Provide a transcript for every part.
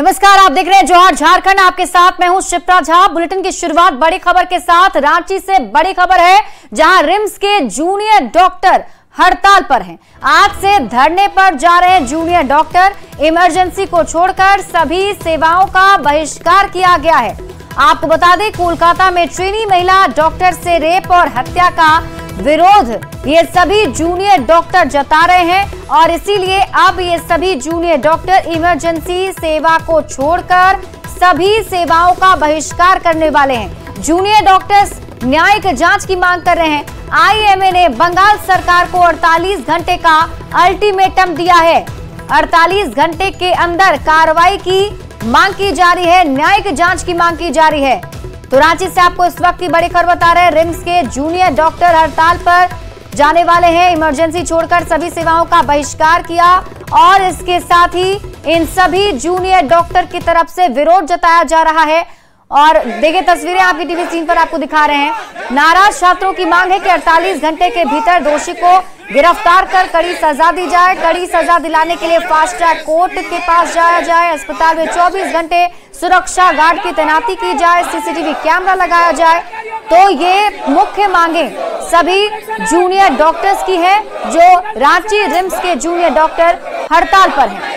नमस्कार, आप देख रहे हैं जौहर झारखंड। आपके साथ मैं हूं शिप्रा झा। बुलेटिन की शुरुआत बड़ी खबर के साथ। रांची से बड़ी खबर है, जहां रिम्स के जूनियर डॉक्टर हड़ताल पर हैं। आज से धरने पर जा रहे हैं जूनियर डॉक्टर। इमरजेंसी को छोड़कर सभी सेवाओं का बहिष्कार किया गया है। आपको बता दें, कोलकाता में ट्रेनी महिला डॉक्टर से रेप और हत्या का विरोध ये सभी जूनियर डॉक्टर जता रहे हैं और इसीलिए अब ये सभी जूनियर डॉक्टर इमरजेंसी सेवा को छोड़कर सभी सेवाओं का बहिष्कार करने वाले हैं। जूनियर डॉक्टर्स न्यायिक जांच की मांग कर रहे हैं। आईएमए ने बंगाल सरकार को 48 घंटे का अल्टीमेटम दिया है। 48 घंटे के अंदर कार्रवाई की मांग की जा रही है, न्यायिक जांच की मांग की जा रही है। तो रांची से आपको इस वक्त की बड़ी खबर बता रहे हैं, रिम्स के जूनियर डॉक्टर हड़ताल पर जाने वाले हैं। इमरजेंसी छोड़कर सभी सेवाओं का बहिष्कार किया और इसके साथ ही इन सभी जूनियर डॉक्टर की तरफ से विरोध जताया जा रहा है। और देखिए, तस्वीरें आपकी टीवी स्क्रीन पर आपको दिखा रहे हैं। नाराज छात्रों की मांग है कि 48 घंटे के भीतर दोषी को गिरफ्तार कर कड़ी सजा दी जाए। कड़ी सजा दिलाने के लिए फास्ट ट्रैक कोर्ट के पास जाया जाए। अस्पताल में 24 घंटे सुरक्षा गार्ड की तैनाती की जाए। सीसीटीवी कैमरा लगाया जाए। तो ये मुख्य मांगे सभी जूनियर डॉक्टर्स की है, जो रांची रिम्स के जूनियर डॉक्टर हड़ताल पर हैं।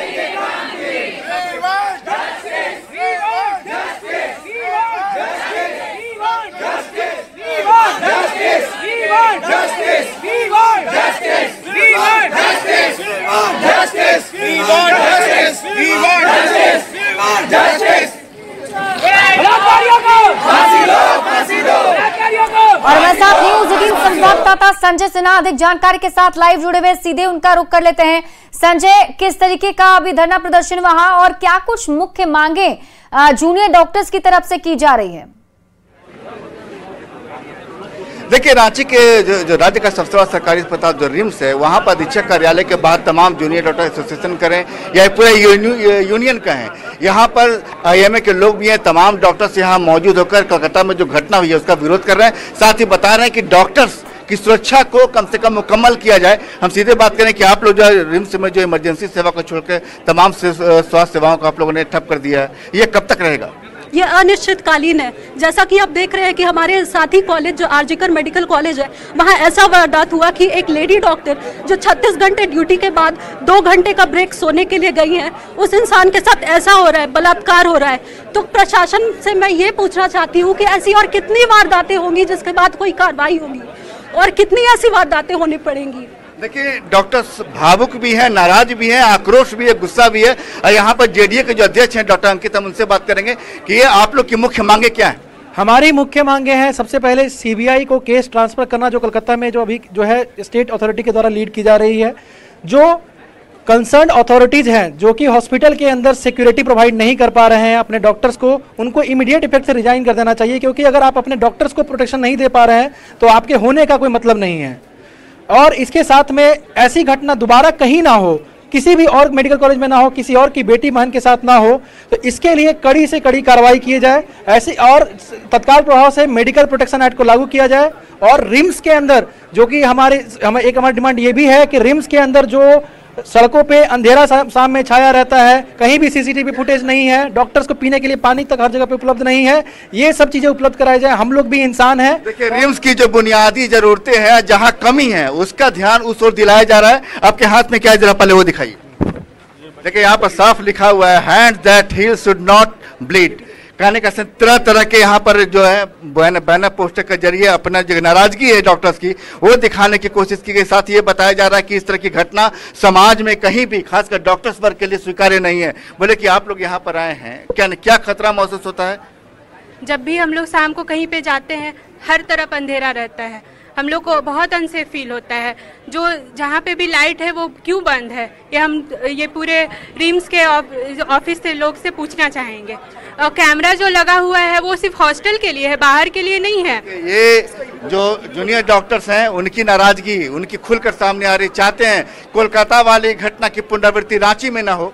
और मैं साथ न्यूज़ 18 संवाददाता संजय सिन्हा अधिक जानकारी के साथ लाइव जुड़े हुए, सीधे उनका रुख कर लेते हैं। संजय, किस तरीके का अभी धरना प्रदर्शन वहां और क्या कुछ मुख्य मांगे जूनियर डॉक्टर्स की तरफ से की जा रही है? देखिए, रांची के जो राज्य का सबसे बड़ा सरकारी अस्पताल जो रिम्स है, वहाँ पर अधीक्षक कार्यालय के बाद तमाम जूनियर डॉक्टर एसोसिएशन करें या पूरे यूनियन का है, यहाँ पर आईएमए के लोग भी हैं। तमाम डॉक्टर्स यहाँ मौजूद होकर कलकत्ता में जो घटना हुई है उसका विरोध कर रहे हैं। साथ ही बता रहे हैं कि डॉक्टर्स की सुरक्षा को कम से कम मुकम्मल किया जाए। हम सीधे बात करें कि आप लोग जो रिम्स में जो इमरजेंसी सेवा को छोड़कर तमाम स्वास्थ्य सेवाओं को आप लोगों ने ठप कर दिया है, ये कब तक रहेगा? ये अनिश्चितकालीन है। जैसा कि आप देख रहे हैं कि हमारे साथी कॉलेज जो आरजीकर मेडिकल कॉलेज है, वहाँ ऐसा वारदात हुआ कि एक लेडी डॉक्टर जो 36 घंटे ड्यूटी के बाद 2 घंटे का ब्रेक सोने के लिए गई हैं, उस इंसान के साथ ऐसा हो रहा है, बलात्कार हो रहा है। तो प्रशासन से मैं ये पूछना चाहती हूँ कि ऐसी और कितनी वारदातें होंगी जिसके बाद कोई कार्रवाई होगी, और कितनी ऐसी वारदातें होनी पड़ेंगी? देखिए, डॉक्टर्स भावुक भी हैं, नाराज भी हैं, आक्रोश भी है, गुस्सा भी है। और यहाँ पर जेडीए के जो अध्यक्ष हैं डॉक्टर अंकित, हम उनसे बात करेंगे कि ये आप लोग की मुख्य मांगे क्या है? हमारी मुख्य मांगे हैं, सबसे पहले सीबीआई को केस ट्रांसफर करना, जो कलकत्ता में जो अभी जो है स्टेट अथॉरिटी के द्वारा लीड की जा रही है। जो कंसर्न अथॉरिटीज हैं जो कि हॉस्पिटल के अंदर सिक्योरिटी प्रोवाइड नहीं कर पा रहे हैं अपने डॉक्टर्स को, उनको इमीडिएट इफेक्ट से रिजाइन कर देना चाहिए, क्योंकि अगर आप अपने डॉक्टर्स को प्रोटेक्शन नहीं दे पा रहे हैं तो आपके होने का कोई मतलब नहीं है। और इसके साथ में ऐसी घटना दोबारा कहीं ना हो, किसी भी और मेडिकल कॉलेज में ना हो, किसी और की बेटी बहन के साथ ना हो। तो इसके लिए कड़ी से कड़ी कार्रवाई की जाए ऐसी, और तत्काल प्रभाव से मेडिकल प्रोटेक्शन एक्ट को लागू किया जाए। और रिम्स के अंदर जो कि हमारी डिमांड ये भी है कि रिम्स के अंदर जो सड़कों पे अंधेरा शाम में छाया रहता है, कहीं भी सीसीटीवी फुटेज नहीं है, डॉक्टर्स को पीने के लिए पानी तक हर जगह पे उपलब्ध नहीं है, ये सब चीजें उपलब्ध कराई जाए। हम लोग भी इंसान हैं। देखिए, रिम्स की जो बुनियादी जरूरतें हैं, जहां कमी है उसका ध्यान उस ओर दिलाया जा रहा है। आपके हाथ में क्या है, जरा पहले वो दिखाइए। देखिए, यहाँ पर साफ लिखा हुआ है, hands that heal should not bleed. कहने का तरह तरह के यहाँ पर जो है बैनर पोस्टर के जरिए अपना जो नाराजगी है डॉक्टर्स की, वो दिखाने की कोशिश की गई। साथ ये बताया जा रहा है कि इस तरह की घटना समाज में कहीं भी, खासकर डॉक्टर्स वर्ग के लिए स्वीकार्य नहीं है। बोले कि आप लोग यहाँ पर आए हैं, क्या खतरा महसूस होता है? जब भी हम लोग शाम को कहीं पे जाते हैं, हर तरफ अंधेरा रहता है, हम लोग को बहुत अनसेफ फील होता है। जो जहाँ पे भी लाइट है वो क्यों बंद है, ये पूरे रिम्स के ऑफिस से लोग से पूछना चाहेंगे। और कैमरा जो लगा हुआ है वो सिर्फ हॉस्टल के लिए है, बाहर के लिए नहीं है। ये जो जूनियर डॉक्टर्स हैं उनकी नाराजगी उनकी खुलकर सामने आ रही, चाहते हैं कोलकाता वाली घटना की पुनरावृत्ति रांची में ना हो।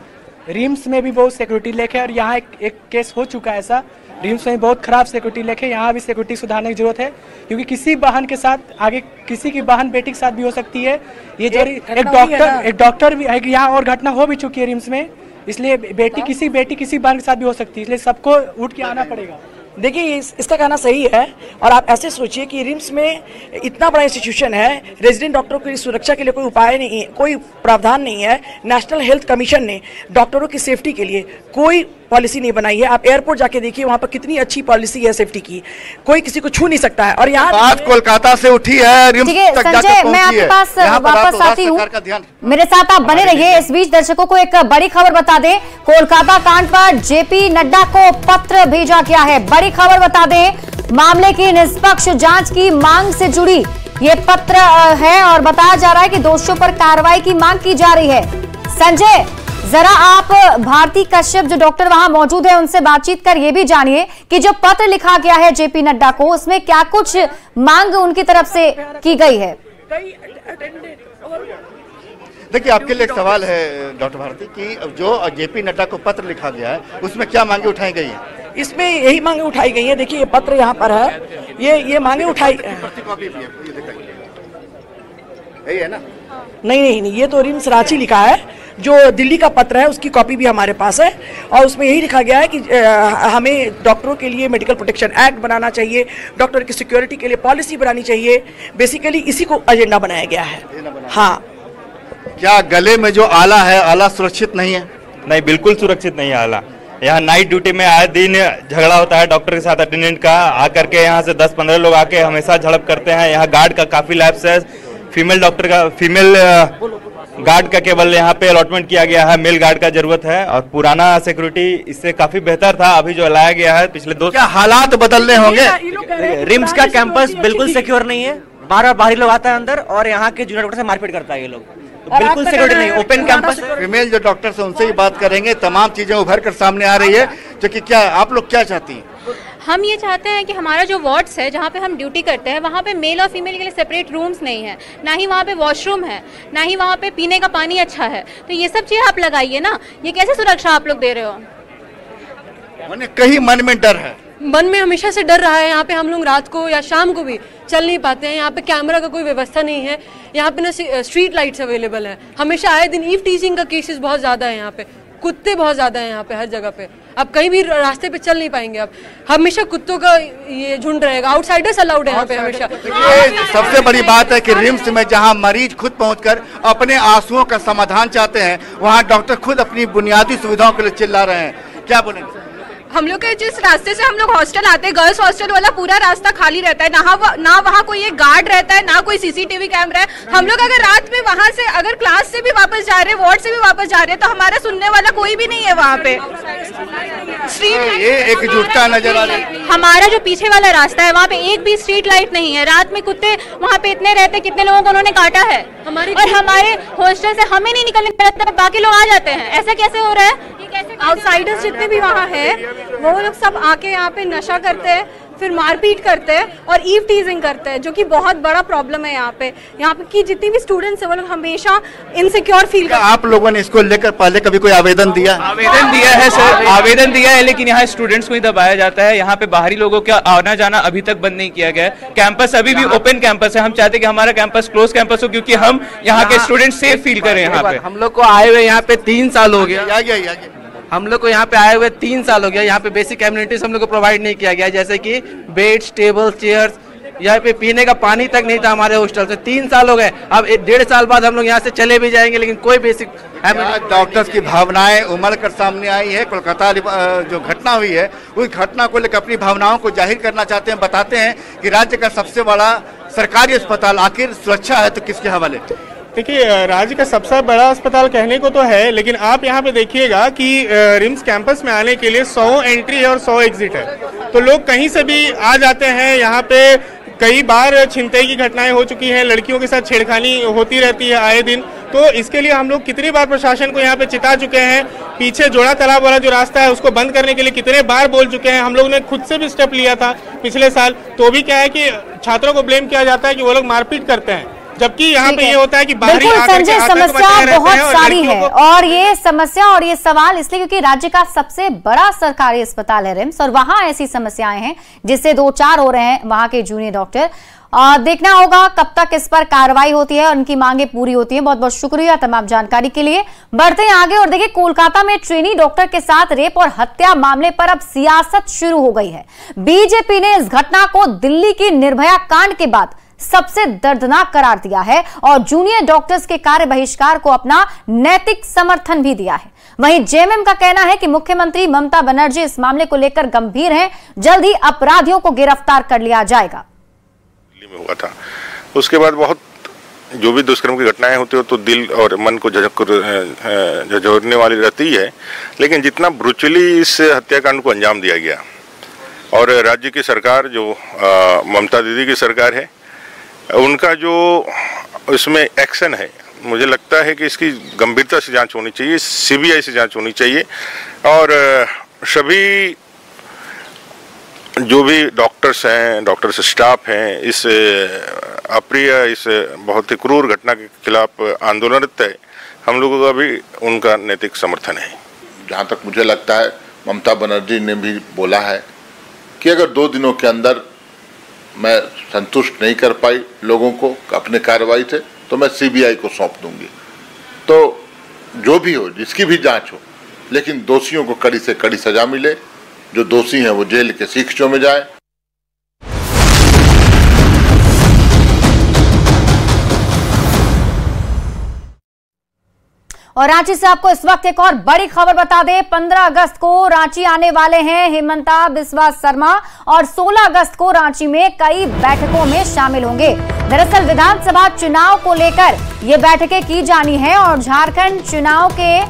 रिम्स में भी बहुत सिक्योरिटी लेक है और यहाँ एक केस हो चुका है ऐसा। रिम्स में बहुत खराब सिक्योरिटी लेक है, यहाँ भी सिक्योरिटी सुधारने की जरूरत है, क्योंकि किसी वाहन के साथ आगे किसी की वाहन बेटी के साथ भी हो सकती है। ये जो एक डॉक्टर भी यहाँ और घटना हो भी चुकी है रिम्स में, इसलिए बेटी किसी बार के साथ भी हो सकती है, इसलिए सबको उठ के आना पड़ेगा। देखिए इसका कहना सही है, और आप ऐसे सोचिए कि रिम्स में इतना बड़ा इंस्टीट्यूशन है, रेजिडेंट डॉक्टरों की सुरक्षा के लिए कोई उपाय नहीं है, कोई प्रावधान नहीं है। नेशनल हेल्थ कमीशन ने डॉक्टरों की सेफ्टी के लिए कोई पॉलिसी नहीं बनाई है। आप एयरपोर्ट जाके देखिए, वहाँ पर कितनी अच्छी पॉलिसी है सेफ्टी की, कोई किसी को छू नहीं सकता है। और यहाँ बात कोलकाता से उठी है, रिम्स तक जाकर संजय, मैं पहुंची आपके है। पास यहाँ पर वापस आप आती हूँ, सरकार का ध्यान मेरे साथ आप बने रहिए। इस बीच दर्शकों को एक बड़ी खबर बता दें, कोलकाता कांड पर जेपी नड्डा को पत्र भेजा गया है। बड़ी खबर बता दें, मामले की निष्पक्ष जांच की मांग से जुड़ी ये पत्र है और बताया जा रहा है कि दोषियों पर कार्रवाई की मांग की जा रही है। संजय, जरा आप भारती कश्यप जो डॉक्टर वहां मौजूद है उनसे बातचीत कर ये भी जानिए कि जो पत्र लिखा गया है जेपी नड्डा को, उसमें क्या कुछ मांग उनकी तरफ से की गई है। देखिए, आपके लिए एक सवाल है डॉक्टर भारती कि जो जेपी नड्डा को पत्र लिखा गया है उसमें क्या मांगे उठाई गई हैं? इसमें यही मांगे उठाई गई है। देखिए ये पत्र यहाँ पर है, ये मांगे उठाई, यही है ना? नहीं, ये तो रिम्स रांची लिखा है। जो दिल्ली का पत्र है उसकी कॉपी भी हमारे पास है, और उसमें यही लिखा गया है कि हमें डॉक्टरों के लिए मेडिकल प्रोटेक्शन एक्ट बनाना चाहिए, डॉक्टर की सिक्योरिटी के लिए पॉलिसी बनानी चाहिए। बेसिकली इसी को एजेंडा बनाया गया है। हाँ, क्या गले में जो आला है, आला सुरक्षित नहीं है? नहीं, बिल्कुल सुरक्षित नहीं है आला। यहाँ नाइट ड्यूटी में आए दिन झगड़ा होता है डॉक्टर के साथ अटेंडेंट का, आकर के यहाँ से 10-15 लोग आके हमेशा झड़प करते हैं। यहाँ गार्ड का काफी लैप्स है, फीमेल गार्ड का केवल यहाँ पे अलॉटमेंट किया गया है, मेल गार्ड का जरूरत है। और पुराना सिक्योरिटी इससे काफी बेहतर था, अभी जो लाया गया है पिछले 2 क्या हालात बदलने होंगे? रिम्स का कैंपस बिल्कुल सिक्योर नहीं है, बाहरी लोग आता है अंदर और यहाँ के जूनियर डॉक्टर से मारपीट करता है ये लोग, तो बिल्कुल सिक्योरिटी नहीं। ओपन कैंपस, फीमेल जो डॉक्टर्स हैं उनसे ही बात करेंगे, तमाम चीजें उभर कर सामने आ रही है। जो कि क्या आप लोग क्या चाहती हैं? हम ये चाहते हैं कि हमारा जो वार्ड्स है जहाँ पे हम ड्यूटी करते हैं वहाँ पे मेल और फीमेल के लिए सेपरेट रूम्स नहीं है, ना ही वहाँ पे वॉशरूम है, ना ही वहाँ पे पीने का पानी अच्छा है। तो ये सब चीज़ आप लगाइए ना, ये कैसे सुरक्षा आप लोग दे रहे हो? कहीं मन में डर है, मन में हमेशा से डर रहा है। यहाँ पे हम लोग रात को या शाम को भी चल नहीं पाते हैं। यहाँ पे कैमरा का कोई व्यवस्था नहीं है, यहाँ पे ना स्ट्रीट लाइट्स अवेलेबल है। हमेशा आए दिन ईव टीजिंग का केसेस बहुत ज़्यादा है यहाँ पे, कुत्ते बहुत ज़्यादा हैं यहाँ पे हर जगह पे। आप कहीं भी रास्ते पे चल नहीं पाएंगे, आप हमेशा कुत्तों का ये झुंड रहेगा। आउटसाइडर्स अलाउड है यहाँ पे हमेशा। ये सबसे बड़ी बात है कि रिम्स में जहां मरीज खुद पहुंचकर अपने आंसुओं का समाधान चाहते हैं, वहां डॉक्टर खुद अपनी बुनियादी सुविधाओं के लिए चिल्ला रहे हैं। क्या बोलेंगे? हम लोग के जिस रास्ते से हम लोग हॉस्टल आते हैं, गर्ल्स हॉस्टल वाला पूरा रास्ता खाली रहता है, ना वहाँ कोई एक गार्ड रहता है, ना कोई सीसीटीवी कैमरा है। हम लोग अगर रात में वहाँ से अगर क्लास से भी वापस जा रहे हैं, वार्ड से भी वापस जा रहे हैं, तो हमारा सुनने वाला कोई भी नहीं है वहाँ पे। ये एकजुटता नजर आ रही है। हमारा जो पीछे वाला रास्ता है वहाँ पे एक भी स्ट्रीट लाइट नहीं है। रात में कुत्ते वहाँ पे इतने रहते, कितने लोगों को उन्होंने काटा है। और हमारे हॉस्टल से हमें नहीं निकलने देते, बाकी लोग आ जाते हैं। ऐसा कैसे हो रहा है? आउटसाइडर्स जितने भी वहाँ है वो लोग सब आके यहाँ पे नशा करते हैं, फिर मारपीट करते हैं और ईव टीजिंग करते हैं, जो कि बहुत बड़ा प्रॉब्लम है यहाँ पे की जितनी भी स्टूडेंट्स है वो लोग हमेशा इनसिक्योर फील करते हैं। आप लोगों ने इसको लेकर पहले कभी कोई आवेदन दिया? आवेदन दिया है सर, आवेदन दिया है, लेकिन यहाँ स्टूडेंट्स को ही दबाया जाता है। यहाँ पे बाहरी लोगों का आना जाना अभी तक बंद नहीं किया गया है। कैंपस अभी भी ओपन कैंपस है। हम चाहते हैं कि हमारा कैंपस क्लोज कैंपस हो, क्योंकि हम यहाँ के स्टूडेंट सेफ फील करें। यहाँ पे हम लोग को आए हुए यहाँ पे 3 साल हो गया। हम लोग को यहाँ पे आए हुए 3 साल हो गया। यहाँ पे बेसिक एमिनिटीज हम लोग को प्रोवाइड नहीं किया गया, जैसे कि बेड्स, टेबल, चेयर्स। यहाँ पे पीने का पानी तक नहीं था हमारे हॉस्टल से। 3 साल हो गए। अब 1.5 साल बाद हम लोग यहाँ से चले भी जाएंगे, लेकिन कोई बेसिक डॉक्टर्स की भावनाएं उमड़ कर सामने आई है। कोलकाता जो घटना हुई है उस घटना को लेकर अपनी भावनाओं को जाहिर करना चाहते हैं। बताते हैं कि राज्य का सबसे बड़ा सरकारी अस्पताल आखिर सुरक्षा है तो किसके हवाले? देखिए, राज्य का सबसे बड़ा अस्पताल कहने को तो है, लेकिन आप यहाँ पे देखिएगा कि रिम्स कैंपस में आने के लिए 100 एंट्री है और 100 एग्जिट है। तो लोग कहीं से भी आ जाते हैं। यहाँ पे कई बार छिनतई की घटनाएं हो चुकी हैं, लड़कियों के साथ छेड़खानी होती रहती है आए दिन। तो इसके लिए हम लोग कितनी बार प्रशासन को यहाँ पे चिता चुके हैं। पीछे जोड़ा तालाब वाला जो रास्ता है उसको बंद करने के लिए कितने बार बोल चुके हैं। हम लोग ने खुद से भी स्टेप लिया था पिछले साल। तो भी क्या है कि छात्रों को ब्लेम किया जाता है कि वो लोग मारपीट करते हैं। जबकि यहाँ पे ये होता है कि बाहरी बिल्कुल संजय, समस्या बहुत सारी है और ये समस्या और ये सवाल इसलिए क्योंकि राज्य का सबसे बड़ा सरकारी अस्पताल है रिम्स और वहां ऐसी समस्याएं हैं जिससे 2-4 हो रहे हैं वहां के जूनियर डॉक्टर। देखना होगा कब तक इस पर कार्रवाई होती है और उनकी मांगे पूरी होती हैं। बहुत बहुत शुक्रिया तमाम जानकारी के लिए। बढ़ते हैं आगे और देखिए कोलकाता में ट्रेनी डॉक्टर के साथ रेप और हत्या मामले पर अब सियासत शुरू हो गई है। बीजेपी ने इस घटना को दिल्ली की निर्भया कांड के बाद सबसे दर्दनाक करार दिया है और जूनियर डॉक्टर्स के कार्य बहिष्कार को अपना नैतिक समर्थन भी दिया है। वहीं जेएमएम का कहना है कि मुख्यमंत्री ममता बनर्जी इस मामले को लेकर गंभीर हैं, जल्द ही अपराधियों को गिरफ्तार कर लिया जाएगा। में हुआ था उसके बाद बहुत जो भी दुष्कर्म की घटनाएं होती हो तो दिल और मन को झकझोरने वाली रहती है, लेकिन जितना ब्रुचली इस हत्याकांड को अंजाम दिया गया और राज्य की सरकार जो ममता दीदी की सरकार है उनका जो इसमें एक्शन है, मुझे लगता है कि इसकी गंभीरता से जांच होनी चाहिए, सीबीआई से जांच होनी चाहिए और सभी जो भी डॉक्टर्स हैं, डॉक्टर्स स्टाफ हैं, इस अप्रिय इस बहुत ही क्रूर घटना के खिलाफ आंदोलनरत है। हम लोगों का भी उनका नैतिक समर्थन है। जहाँ तक मुझे लगता है ममता बनर्जी ने भी बोला है कि अगर 2 दिनों के अंदर मैं संतुष्ट नहीं कर पाई लोगों को अपने कार्रवाई से तो मैं सीबीआई को सौंप दूंगी। तो जो भी हो, जिसकी भी जांच हो, लेकिन दोषियों को कड़ी से कड़ी सजा मिले, जो दोषी हैं वो जेल के शिक्षों में जाए। और रांची से आपको इस वक्त एक और बड़ी खबर बता दें। 15 अगस्त को रांची आने वाले हैं हिमंता बिस्वा शर्मा और 16 अगस्त को रांची में कई बैठकों में शामिल होंगे। दरअसल विधानसभा चुनाव को लेकर ये बैठकें की जानी है और झारखंड चुनाव के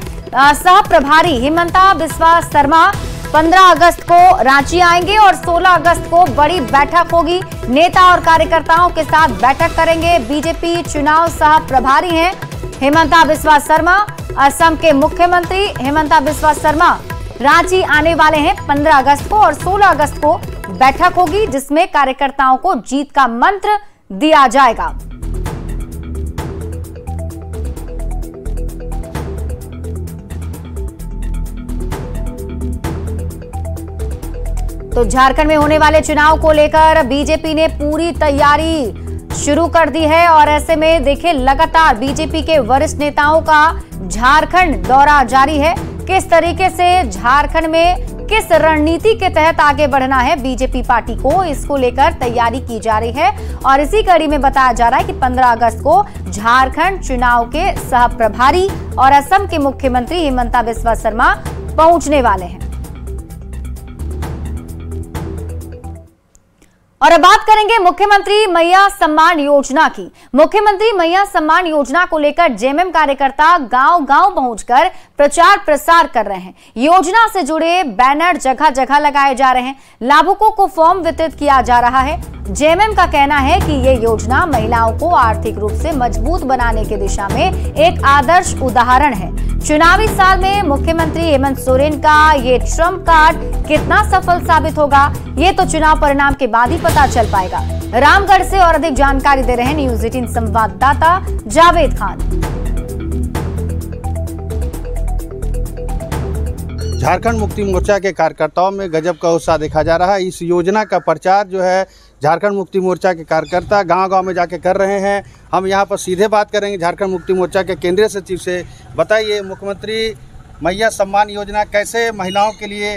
सह प्रभारी हिमंता बिस्वा शर्मा 15 अगस्त को रांची आएंगे और 16 अगस्त को बड़ी बैठक होगी। नेता और कार्यकर्ताओं के साथ बैठक करेंगे। बीजेपी चुनाव सह प्रभारी हैं हिमंता बिस्वा शर्मा। असम के मुख्यमंत्री हिमंता बिस्वा शर्मा रांची आने वाले हैं 15 अगस्त को और 16 अगस्त को बैठक होगी जिसमें कार्यकर्ताओं को जीत का मंत्र दिया जाएगा। तो झारखंड में होने वाले चुनाव को लेकर बीजेपी ने पूरी तैयारी शुरू कर दी है और ऐसे में देखिए लगातार बीजेपी के वरिष्ठ नेताओं का झारखंड दौरा जारी है। किस तरीके से झारखंड में किस रणनीति के तहत आगे बढ़ना है बीजेपी पार्टी को, इसको लेकर तैयारी की जा रही है और इसी कड़ी में बताया जा रहा है कि 15 अगस्त को झारखंड चुनाव के सह प्रभारी और असम के मुख्यमंत्री हिमंता बिस्वा शर्मा पहुंचने वाले हैं। और अब बात करेंगे मुख्यमंत्री मैया सम्मान योजना की। मुख्यमंत्री मैया सम्मान योजना को लेकर जेएमएम कार्यकर्ता गांव-गांव पहुंचकर प्रचार प्रसार कर रहे हैं। योजना से जुड़े बैनर जगह जगह लगाए जा रहे हैं। लाभुकों को फॉर्म वितरित किया जा रहा है। जेएमएम का कहना है कि ये योजना महिलाओं को आर्थिक रूप से मजबूत बनाने की दिशा में एक आदर्श उदाहरण है। चुनावी साल में मुख्यमंत्री हेमंत सोरेन का ये ट्रम्प कार्ड कितना सफल साबित होगा, ये तो चुनाव परिणाम के बाद ही पता चल पाएगा। रामगढ़ से और अधिक जानकारी दे रहे हैं न्यूज़ 18 संवाददाता जावेद खान। झारखंड मुक्ति मोर्चा के कार्यकर्ताओं में गजब का उत्साह देखा जा रहा है। इस योजना का प्रचार जो है झारखंड मुक्ति मोर्चा के कार्यकर्ता गांव-गांव में जाके कर रहे हैं। हम यहां पर सीधे बात करेंगे झारखंड मुक्ति मोर्चा के केंद्रीय सचिव से। बताइए, मुख्यमंत्री मैया सम्मान योजना कैसे महिलाओं के लिए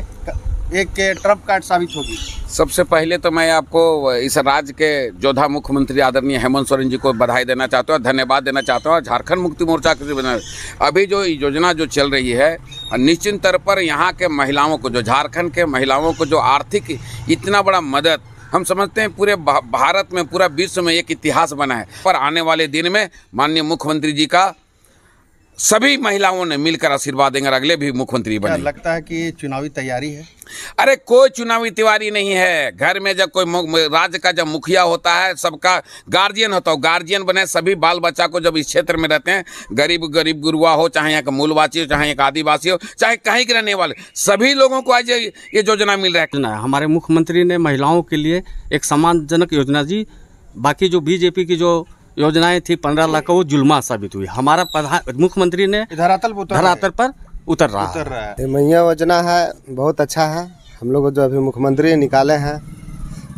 एक ट्रम्प कार्ड साबित होगी? सबसे पहले तो मैं आपको इस राज्य के योद्धा मुख्यमंत्री आदरणीय हेमंत सोरेन जी को बधाई देना चाहता हूँ, धन्यवाद देना चाहता हूँ। झारखंड मुक्ति मोर्चा के अभी जो योजना जो चल रही है, निश्चित तौर पर यहाँ के महिलाओं को, जो झारखंड के महिलाओं को जो आर्थिक इतना बड़ा मदद, हम समझते हैं पूरे भारत में, पूरा विश्व में एक इतिहास बना है। पर आने वाले दिन में माननीय मुख्यमंत्री जी का सभी महिलाओं ने मिलकर आशीर्वाद देंगे और अगले भी मुख्यमंत्री बने। लगता है कि चुनावी तैयारी है? अरे कोई चुनावी तैयारी नहीं है। घर में जब कोई राज्य का जब मुखिया होता है, सबका गार्जियन होता है, गार्जियन बने सभी बाल बच्चा को जब इस क्षेत्र में रहते हैं, गरीब गुरुआ हो, चाहे यहाँ का मूलवासी हो, चाहे एक आदिवासी हो, चाहे कहीं के रहने वाले, सभी लोगों को आज ये योजना मिल रहा है। हमारे मुख्यमंत्री ने महिलाओं के लिए एक सम्मानजनक योजना दी। बाकी जो बीजेपी की जो योजनाएं थी 15 लाख का, वो जुल्मा साबित हुई। हमारा मुख्यमंत्री ने धरातल पर उतर रहा है। मैया योजना है, बहुत अच्छा है। हम लोग जो अभी मुख्यमंत्री निकाले हैं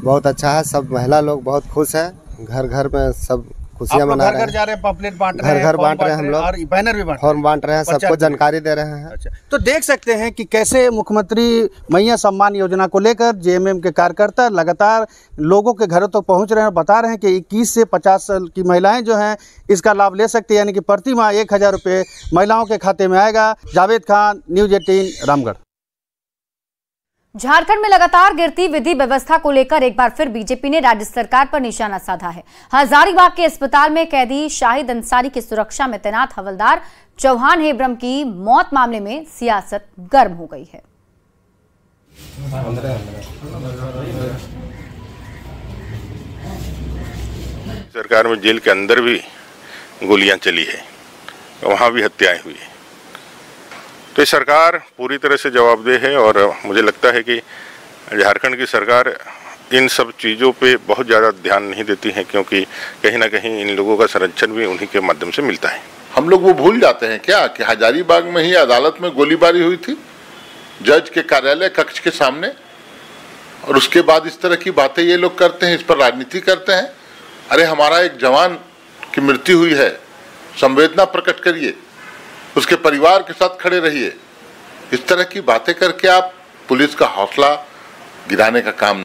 बहुत अच्छा है। सब महिला लोग बहुत खुश है। घर घर में सब खुशियाँ मना रहे हैं। घर जा रहे हैं, पम्पलेट बांट रहे हैं, घर बांट रहे हैं, हम लोग और बैनर भी फॉर्म बांट रहे हैं, सबको जानकारी दे रहे हैं। अच्छा, तो देख सकते हैं कि कैसे मुख्यमंत्री मैया सम्मान योजना को लेकर जेएमएम के कार्यकर्ता लगातार लोगों के घरों तक पहुंच रहे हैं और बता रहे हैं कि 21 से 50 साल की महिलाएं जो हैं इसका लाभ ले सकती है, यानी कि प्रति माह 1000 रुपये महिलाओं के खाते में आएगा। जावेद खान, न्यूज़ 18 रामगढ़। झारखंड में लगातार गिरती विधि व्यवस्था को लेकर एक बार फिर बीजेपी ने राज्य सरकार पर निशाना साधा है। हजारीबाग के अस्पताल में कैदी शाहिद अंसारी की सुरक्षा में तैनात हवलदार चौहान हेब्रम की मौत मामले में सियासत गर्म हो गई है। सरकार में जेल के अंदर भी गोलियां चली है, वहां भी हत्याएं हुई है। तो सरकार पूरी तरह से जवाबदेह है और मुझे लगता है कि झारखंड की सरकार इन सब चीज़ों पे बहुत ज़्यादा ध्यान नहीं देती है, क्योंकि कहीं ना कहीं इन लोगों का संरक्षण भी उन्हीं के माध्यम से मिलता है। हम लोग वो भूल जाते हैं क्या कि हजारीबाग में ही अदालत में गोलीबारी हुई थी जज के कार्यालय कक्ष के सामने, और उसके बाद इस तरह की बातें ये लोग करते हैं, इस पर राजनीति करते हैं। अरे हमारा एक जवान की मृत्यु हुई है, संवेदना प्रकट करिए, उसके परिवार के साथ खड़े रहिए। इस तरह की बातें करके आप पुलिस का हौसला गिराने का काम।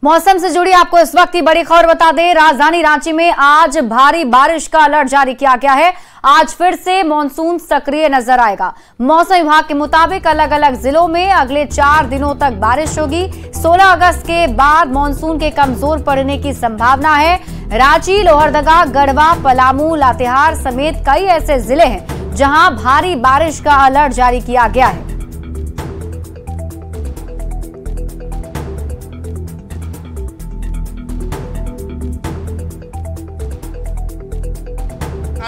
मौसम से जुड़ी आपको इस वक्त की बड़ी खबर बता दें, राजधानी रांची में आज भारी बारिश का अलर्ट जारी किया गया है। आज फिर से मानसून सक्रिय नजर आएगा। मौसम विभाग के मुताबिक अलग अलग जिलों में अगले 4 दिनों तक बारिश होगी। 16 अगस्त के बाद मानसून के कमजोर पड़ने की संभावना है। रांची, लोहरदगा, गढ़वा, पलामू, लातेहार समेत कई ऐसे जिले हैं जहां भारी बारिश का अलर्ट जारी किया गया है।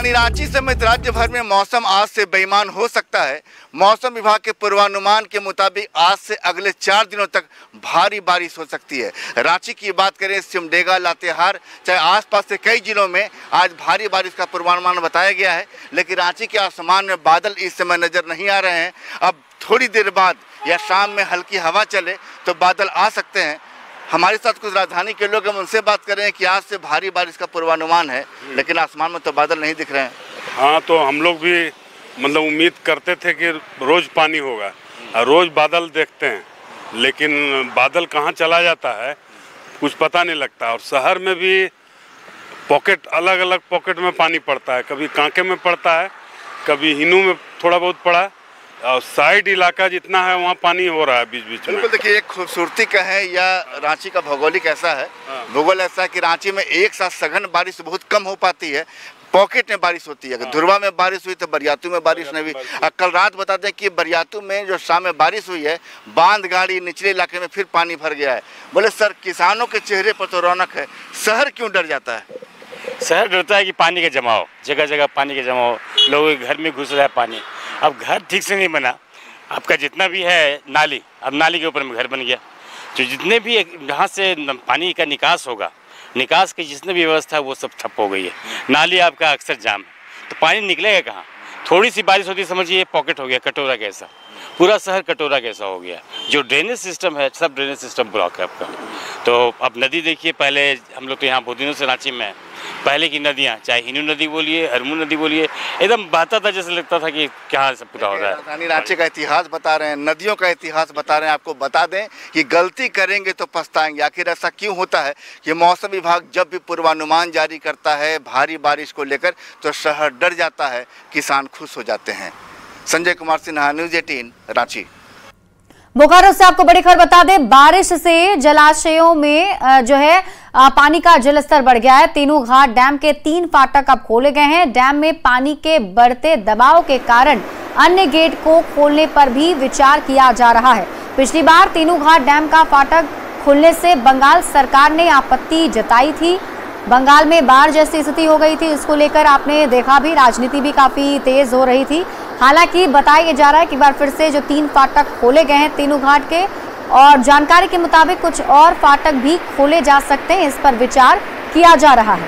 रांची समेत राज्य भर में मौसम आज से बेईमान हो सकता है। मौसम विभाग के पूर्वानुमान के मुताबिक आज से अगले 4 दिनों तक भारी बारिश हो सकती है। रांची की बात करें, सिमडेगा, लातेहार, चाहे आसपास से कई जिलों में आज भारी बारिश का पूर्वानुमान बताया गया है। लेकिन रांची के आसमान में बादल इस समय नजर नहीं आ रहे हैं। अब थोड़ी देर बाद या शाम में हल्की हवा चले तो बादल आ सकते हैं। हमारे साथ कुछ राजधानी के लोग, हम उनसे बात कर रहे हैं कि आज से भारी बारिश का पूर्वानुमान है, लेकिन आसमान में तो बादल नहीं दिख रहे हैं। हाँ, तो हम लोग भी मतलब उम्मीद करते थे कि रोज पानी होगा और रोज बादल देखते हैं, लेकिन बादल कहाँ चला जाता है कुछ पता नहीं लगता। और शहर में भी पॉकेट, अलग अलग पॉकेट में पानी पड़ता है, कभी कांके में पड़ता है, कभी हिनू में थोड़ा बहुत पड़ा, और साइड इलाका जितना है वहाँ पानी हो रहा है बीच बीच में। बिल्कुल, देखिए एक खूबसूरती का है या रांची का भौगोलिक ऐसा है, भूगोल ऐसा है कि रांची में एक साथ सघन बारिश बहुत कम हो पाती है, पॉकेट में बारिश होती है। अगर धुरवा में बारिश हुई तो बरियातू में बारिश नहीं हुई। कल रात बता दें कि बरियातू में जो शाम में बारिश हुई है, बांध गाड़ी निचले इलाके में फिर पानी भर गया है। बोले सर, किसानों के चेहरे पर तो रौनक है, शहर क्यों डर जाता है? शहर डरता है कि पानी का जमाव, जगह जगह पानी का जमाव, लोगों के घर में घुस रहा है पानी। अब घर ठीक से नहीं बना, आपका जितना भी है नाली, अब नाली के ऊपर में घर बन गया, तो जितने भी यहाँ से पानी का निकास होगा, निकास की जितनी भी व्यवस्था है वो सब ठप हो गई है। नाली आपका अक्सर जाम है, तो पानी निकलेगा कहाँ? थोड़ी सी बारिश होती समझिए पॉकेट हो गया, कटोरा कैसा, पूरा शहर कटोरा कैसा हो गया। जो ड्रेनेज सिस्टम है, सब ड्रेनेज सिस्टम ब्लॉक है आपका। तो अब नदी देखिए, पहले हम लोग तो यहाँ बहुत दिनों से रांची में, पहले की नदियाँ, चाहे हिनू नदी बोलिए, हरमू नदी बोलिए, एकदम बहता था, जैसे लगता था कि क्या सब पूरा हो रहा है। राजधानी रांची का इतिहास बता रहे हैं, नदियों का इतिहास बता रहे हैं। आपको बता दें कि गलती करेंगे तो पछताएंगे। आखिर ऐसा क्यों होता है कि मौसम विभाग जब भी पूर्वानुमान जारी करता है भारी बारिश को लेकर, तो शहर डर जाता है, किसान खुश हो जाते हैं। संजय कुमार सिन्हा, न्यूज़ 18 रांची। बोकारो से आपको बड़ी खबर बता दें, बारिश से जलाशयों में जो है पानी का जलस्तर बढ़ गया है। तीनों घाट डैम के 3 फाटक अब खोले गए हैं। डैम में पानी के बढ़ते दबाव के कारण अन्य गेट को खोलने पर भी विचार किया जा रहा है। पिछली बार तीनों घाट डैम का फाटक खुलने से बंगाल सरकार ने आपत्ति जताई थी। बंगाल में बाढ़ जैसी स्थिति हो गई थी, इसको लेकर आपने देखा भी, राजनीति भी काफी तेज हो रही थी। हालांकि बताया जा रहा है कि बार फिर से जो 3 फाटक खोले गए हैं तीनों घाट के, और जानकारी के मुताबिक कुछ और फाटक भी खोले जा सकते हैं, इस पर विचार किया जा रहा है।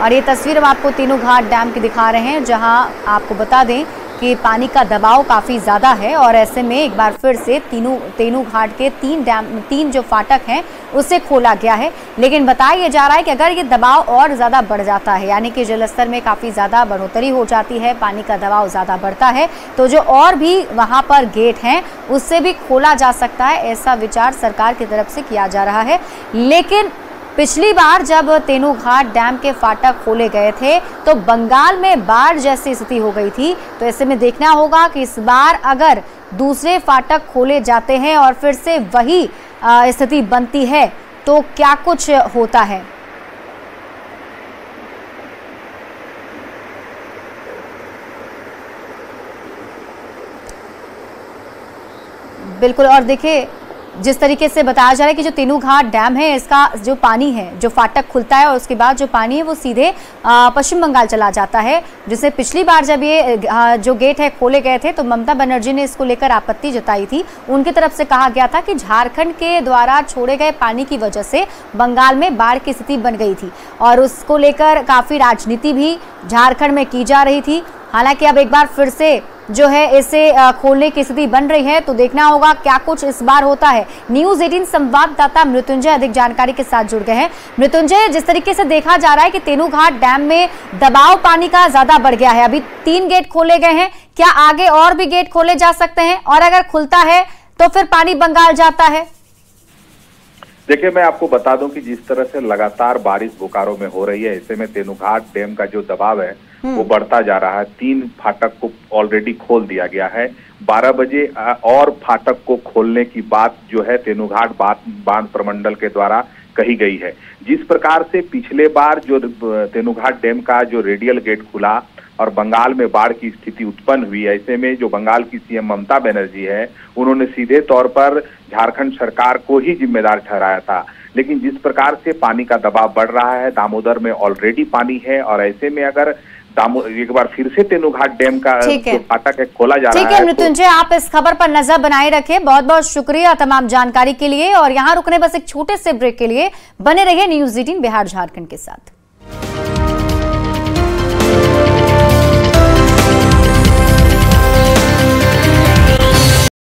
और ये तस्वीर हम आपको तीनों घाट डैम की दिखा रहे हैं, जहां आपको बता दें कि पानी का दबाव काफ़ी ज़्यादा है और ऐसे में एक बार फिर से तीनों घाट के तीन जो फाटक हैं उसे खोला गया है। लेकिन बताया जा रहा है कि अगर ये दबाव और ज़्यादा बढ़ जाता है, यानी कि जलस्तर में काफ़ी ज़्यादा बढ़ोतरी हो जाती है, पानी का दबाव ज़्यादा बढ़ता है, तो जो और भी वहाँ पर गेट हैं उससे भी खोला जा सकता है। ऐसा विचार सरकार की तरफ से किया जा रहा है। लेकिन पिछली बार जब तेनू घाट डैम के फाटक खोले गए थे तो बंगाल में बाढ़ जैसी स्थिति हो गई थी। तो ऐसे में देखना होगा कि इस बार अगर दूसरे फाटक खोले जाते हैं और फिर से वही स्थिति बनती है तो क्या कुछ होता है। बिल्कुल, और देखिए जिस तरीके से बताया जा रहा है कि जो तेनू घाट डैम है इसका जो पानी है, जो फाटक खुलता है और उसके बाद जो पानी है वो सीधे पश्चिम बंगाल चला जाता है। जिससे पिछली बार जब ये जो गेट है खोले गए थे तो ममता बनर्जी ने इसको लेकर आपत्ति जताई थी। उनकी तरफ से कहा गया था कि झारखंड के द्वारा छोड़े गए पानी की वजह से बंगाल में बाढ़ की स्थिति बन गई थी और उसको लेकर काफ़ी राजनीति भी झारखंड में की जा रही थी। हालांकि अब एक बार फिर से जो है इसे खोलने की स्थिति बन रही है, तो देखना होगा क्या कुछ इस बार होता है। न्यूज़ 18 संवाददाता मृत्युंजय अधिक जानकारी के साथ जुड़ गए हैं। मृत्युंजय, जिस तरीके से देखा जा रहा है कि तेनू घाट डैम में दबाव पानी का ज्यादा बढ़ गया है, अभी 3 गेट खोले गए हैं, क्या आगे और भी गेट खोले जा सकते हैं और अगर खुलता है तो फिर पानी बंगाल जाता है? देखिए, मैं आपको बता दूं कि जिस तरह से लगातार बारिश बोकारो में हो रही है, ऐसे में तेनू घाट डैम का जो दबाव है वो बढ़ता जा रहा है। 3 फाटक को ऑलरेडी खोल दिया गया है। 12 बजे और फाटक को खोलने की बात जो है तेनू घाट बांध प्रमंडल के द्वारा कही गई है। जिस प्रकार से पिछले बार जो तेनू घाट डैम का जो रेडियल गेट खुला और बंगाल में बाढ़ की स्थिति उत्पन्न हुई, ऐसे में जो बंगाल की सीएम ममता बनर्जी है उन्होंने सीधे तौर पर झारखंड सरकार को ही जिम्मेदार ठहराया था। लेकिन जिस प्रकार से पानी का दबाव बढ़ रहा है, दामोदर में ऑलरेडी पानी है और ऐसे में अगर एक बार फिर से तेनू घाट डैम का जो फाटक है खोला जा रहा है। ठीक है मृत्युंजय, आप इस खबर पर नजर बनाए रखें। बहुत बहुत शुक्रिया तमाम जानकारी के लिए और यहाँ रुकने बस एक छोटे से ब्रेक के लिए बने रहिए न्यूज़ 18 बिहार झारखंड के साथ।